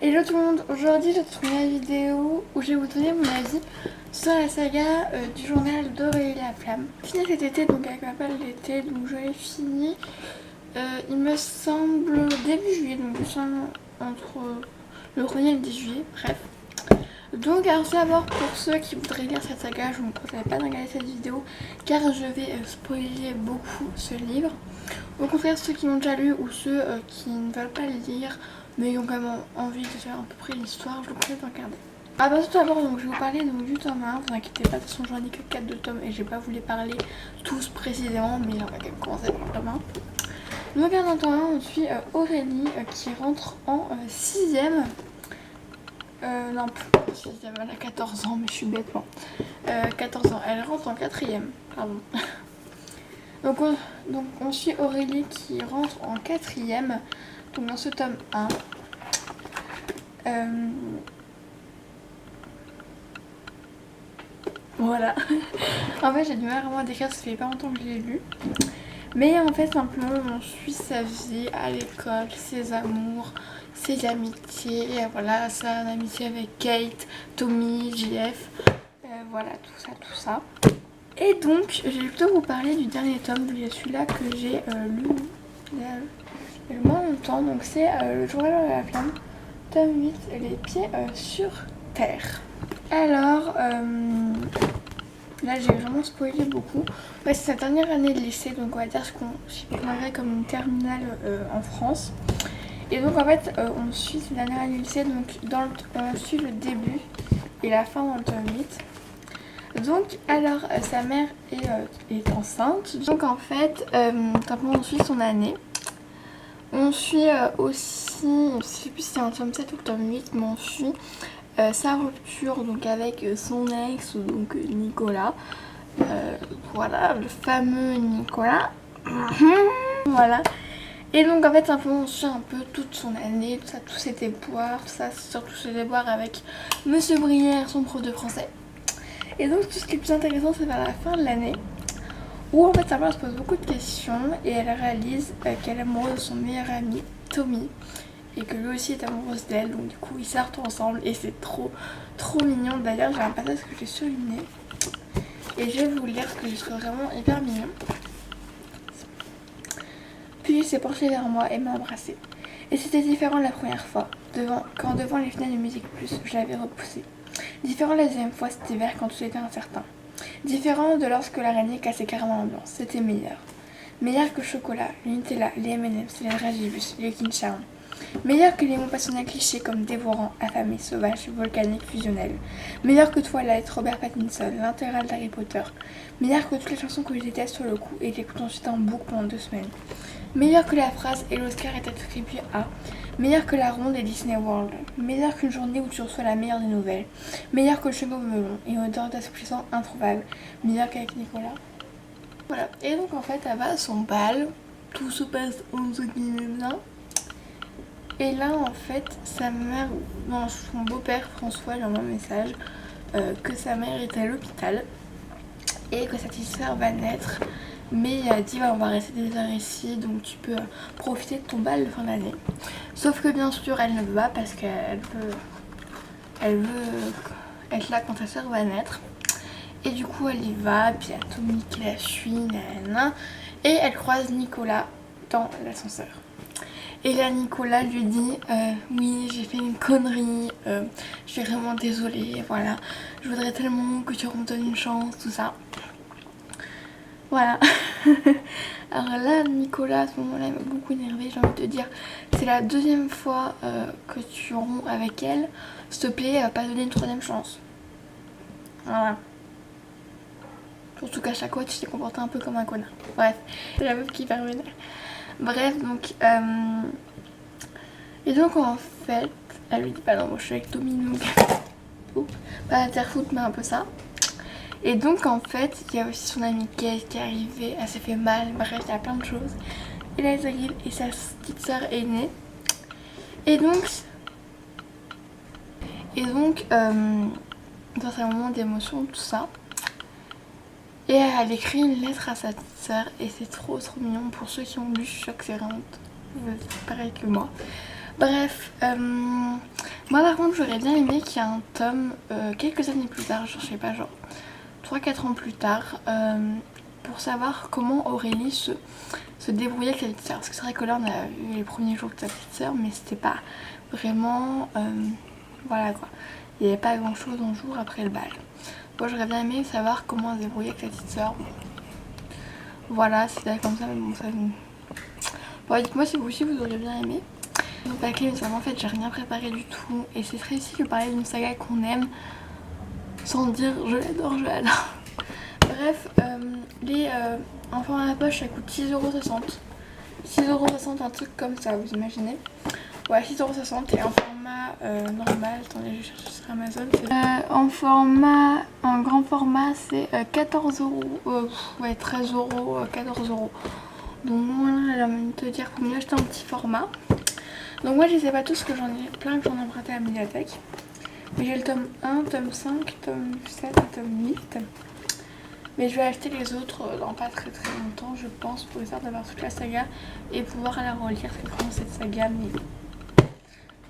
Hello tout le monde, aujourd'hui je te tourne une vidéo où je vais vous donner mon avis sur la saga du journal d'Aurélie Laflamme. Fini cet été, donc avec ma balle d'été, donc je l'ai fini, il me semble début juillet, donc je sens entre le 1er et le 10 juillet, bref. Donc alors tout d'abord pour ceux qui voudraient lire cette saga, je ne vous conseille pas de regarder cette vidéo car je vais spoiler beaucoup ce livre. Au contraire, ceux qui l'ont déjà lu ou ceux qui ne veulent pas le lire mais ils ont quand même envie de faire à peu près l'histoire, je vous conseille de regarder. Ah bah tout d'abord, donc je vais vous parler donc, du tome 1, vous inquiétez pas, de toute façon j'en ai que 4 de tomes et j'ai pas voulu parler tous précisément, mais on va quand même commencer par le tome 1. Donc dans le tome 1, on suit Aurélie qui rentre en 6ème. Non, plus 6ème, elle a 14 ans, mais je suis bête, bon. 14 ans, elle rentre en 4ème, pardon. donc on suit Aurélie qui rentre en 4ème, donc dans ce tome 1. Voilà. En fait j'ai du mal vraiment à décrire, ça fait pas longtemps que je l'ai lu. Mais en fait simplement on suit sa vie à l'école, ses amours, ses amitiés, et voilà, sa amitié avec Kate, Tommy, JF, voilà tout ça. Et donc je vais plutôt vous parler du dernier tome, de celui-là que j'ai lu il y a le moins longtemps, donc c'est le journal de la flamme, tome 8, les pieds sur terre. Alors, là j'ai vraiment spoilé beaucoup. Ouais, c'est sa dernière année de lycée, donc on va dire ce qu'on considérerait comme une terminale en France. Et donc en fait, on suit cette dernière année de lycée, donc on suit le début et la fin dans le tome 8. Donc alors, sa mère est enceinte, donc en fait, simplement on suit son année. On suit aussi, je sais plus si c'est un tome 7 ou le tome 8, mais on suit sa rupture donc avec son ex, donc Nicolas. Voilà, le fameux Nicolas. Voilà. Et donc en fait simplement on suit un peu toute son année, tout ça, tous ses déboires, tout ça, surtout ses déboires avec Monsieur Brière, son prof de français. Et donc tout ce qui est plus intéressant c'est vers la fin de l'année, où en fait sa mère se pose beaucoup de questions et elle réalise qu'elle est amoureuse de son meilleur ami Tommy et que lui aussi est amoureux d'elle, donc du coup ils sortent ensemble et c'est trop mignon. D'ailleurs j'ai un passage que j'ai surligné et je vais vous lire parce que je trouve vraiment hyper mignon. Puis il s'est penché vers moi et m'a embrassé. Et c'était différent la première fois, quand devant les fenêtres de Musique Plus, je l'avais repoussé. Différent la deuxième fois, cet hiver quand tout était incertain. Différent de lorsque l'araignée cassait carrément l'ambiance, c'était meilleur. Meilleur que le chocolat, le Nutella, les M&M's, les dragibus, les Kinshasa. Meilleur que les mots passionnels clichés comme dévorant, affamé, sauvage, volcanique, fusionnel. Meilleur que Twilight, Robert Pattinson, l'intégrale d'Harry Potter. Meilleur que toutes les chansons que je déteste sur le coup et j'écoute ensuite en boucle pendant 2 semaines. Meilleur que la phrase et l'Oscar est attribué à. Meilleur que la ronde et Disney World. Meilleur qu'une journée où tu reçois la meilleure des nouvelles. Meilleur que le cheveu melon et odeur d'assouplissant introuvable. Meilleur qu'avec Nicolas. Voilà. Et donc en fait elle va à son bal. Tout se passe entre guillemets bien. Et là en fait sa mère, non, son beau-père François lui envoie un message que sa mère est à l'hôpital et que sa petite soeur va naître. Mais il a dit on va rester des heures ici donc tu peux profiter de ton bal de fin d'année. Sauf que bien sûr elle ne veut pas parce qu'elle veut être là quand sa soeur va naître. Et du coup elle y va, puis il y a Tommy qui la suit, nanana, et elle croise Nicolas dans l'ascenseur. Et là Nicolas lui dit oui j'ai fait une connerie, je suis vraiment désolée, voilà, je voudrais tellement que tu me donnes une chance, tout ça. Voilà. Alors là Nicolas à ce moment là m'a beaucoup énervé, j'ai envie de te dire c'est la deuxième fois que tu romps avec elle, s'il te plaît elle va pas donner une troisième chance. Voilà. Surtout qu'à chaque fois tu t'es comporté un peu comme un connard. Bref, c'est la meuf qui permet. Bref donc et donc en fait elle lui dit bah non moi je suis avec Tommy donc pas interfoot mais un peu ça. Et donc en fait il y a aussi son amie Kate qui est arrivée, elle s'est fait mal, bref il y a plein de choses. Et là ils arrivent et sa petite soeur est née. Et donc dans un moment d'émotion tout ça. Et elle écrit une lettre à sa petite soeur et c'est trop mignon. Pour ceux qui ont lu, je suis sûre que c'est vraiment pareil que moi. Bref, moi par contre j'aurais bien aimé qu'il y ait un tome quelques années plus tard, genre je sais pas, genre 3-4 ans plus tard, pour savoir comment Aurélie se débrouillait avec sa petite sœur. Parce que c'est vrai que là on a vu les premiers jours de sa petite sœur, mais c'était pas vraiment... voilà quoi. Il n'y avait pas grand chose en jour après le bal. Moi j'aurais bien aimé savoir comment elle se débrouillait avec sa petite sœur. Voilà, c'était comme ça, mais bon, ça... Bon, dites-moi si vous aussi vous auriez bien aimé. Donc la clé, mais en fait j'ai rien préparé du tout. Et c'est très difficile de parler d'une saga qu'on aime sans dire je l'adore, je l'adore. Bref, les en format poche ça coûte 6,60€. 6,60€, un truc comme ça, vous imaginez. Ouais, 6,60€ et en format normal, attendez, je cherche sur Amazon. En grand format, c'est 14€, ouais, 13€, 14€. Donc voilà, elle va me te dire pour mieux acheter un petit format. Donc moi je sais pas tous, que j'en ai plein que j'en ai emprunté à la médiathèque. Mais j'ai le tome 1, tome 5, tome 7 et tome 8. Mais je vais acheter les autres dans pas très longtemps, je pense, pour essayer d'avoir toute la saga et pouvoir la relire. C'est vraiment cette saga, mais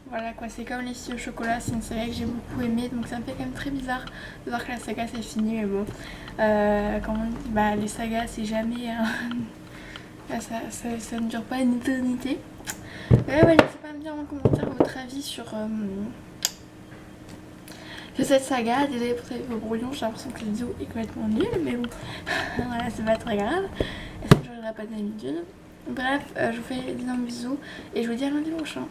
voilà quoi, c'est comme les filles au chocolat, c'est une saga que j'ai beaucoup aimée, donc ça me fait quand même très bizarre de voir que la saga c'est fini, mais bon, comme on dit, bah, les sagas c'est jamais, ça ne dure pas une éternité. Ouais, n'hésitez pas à me dire en commentaire votre avis sur cette saga. Désolée pour vos brouillons, j'ai l'impression que la vidéo est complètement nulle, mais bon, voilà, c'est pas très grave. Et ça ne changera pas d'habitude. Bref, je vous fais d'énormes bisous et je vous dis à lundi prochain.